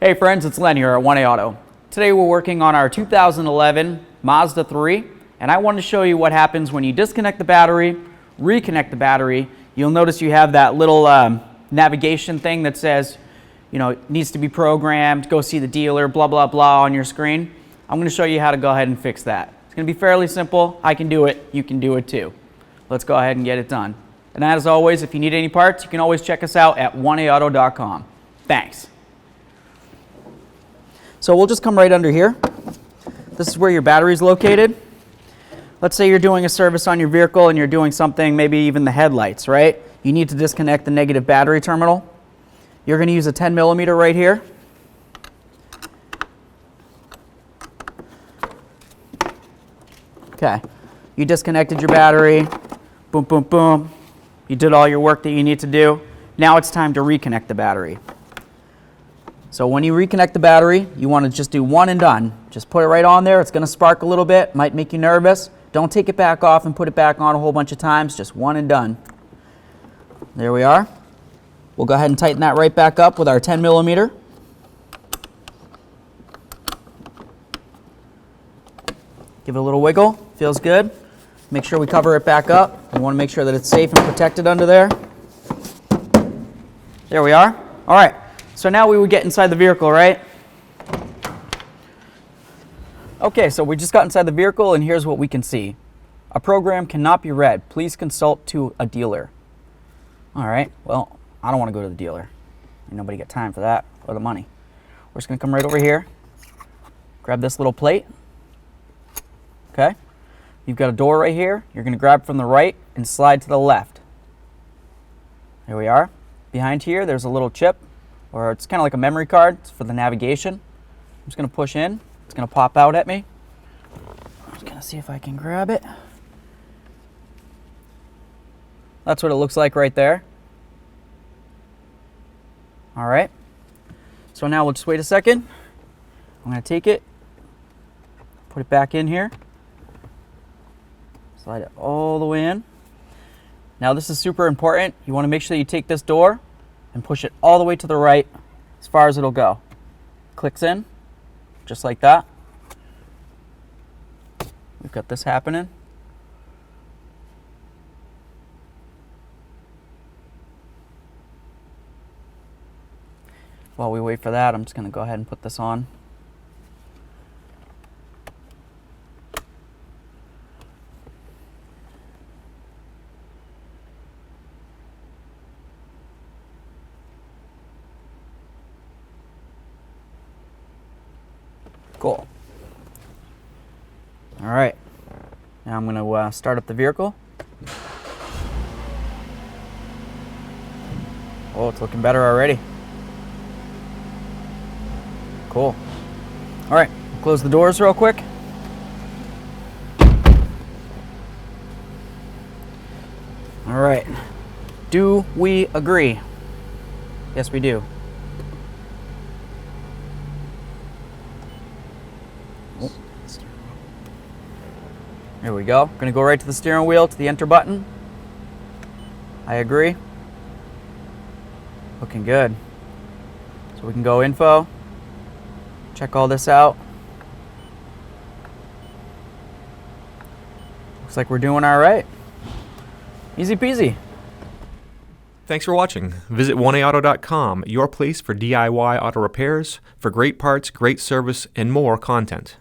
Hey friends, it's Len here at 1A Auto. Today we're working on our 2011 Mazda 3, and I wanted to show you what happens when you disconnect the battery, reconnect the battery. You'll notice you have that little navigation thing that says, you know, it needs to be programmed, go see the dealer, blah, blah, blah on your screen. I'm going to show you how to go ahead and fix that. It's going to be fairly simple. I can do it. You can do it too. Let's go ahead and get it done. And as always, if you need any parts, you can always check us out at 1aauto.com. Thanks. So we'll just come right under here. This is where your battery is located. Let's say you're doing a service on your vehicle and you're doing something, maybe even the headlights, right? You need to disconnect the negative battery terminal. You're going to use a 10 millimeter right here. Okay, you disconnected your battery. Boom, boom, boom. You did all your work that you need to do. Now it's time to reconnect the battery. So when you reconnect the battery, you want to just do one and done. Just put it right on there. It's going to spark a little bit, might make you nervous. Don't take it back off and put it back on a whole bunch of times. Just one and done. There we are. We'll go ahead and tighten that right back up with our 10 millimeter. Give it a little wiggle. Feels good. Make sure we cover it back up. We want to make sure that it's safe and protected under there. There we are. All right. So now we would get inside the vehicle, right? Okay, so we just got inside the vehicle and here's what we can see. A program cannot be read. Please consult to a dealer. All right, well, I don't want to go to the dealer. Ain't nobody got time for that or the money. We're just going to come right over here, grab this little plate. Okay, you've got a door right here. You're going to grab from the right and slide to the left. There we are. Behind here, there's a little chip, or it's kind of like a memory card. It's for the navigation. I'm just going to push in. It's going to pop out at me. I'm just going to see if I can grab it. That's what it looks like right there. All right. So now we'll just wait a second. I'm going to take it, put it back in here. Slide it all the way in. Now this is super important. You want to make sure you take this door and push it all the way to the right as far as it'll go. Clicks in, just like that. We've got this happening. While we wait for that, I'm just going to go ahead and put this on. Cool. All right. Now I'm going to start up the vehicle. Oh, it's looking better already. Cool. All right. Close the doors real quick. All right. Do we agree? Yes, we do. Here we go. Going to go right to the steering wheel, to the enter button. I agree. Looking good. So we can go info, check all this out. Looks like we're doing all right. Easy peasy. Thanks for watching. Visit 1aauto.com, your place for DIY auto repairs, for great parts, great service, and more content.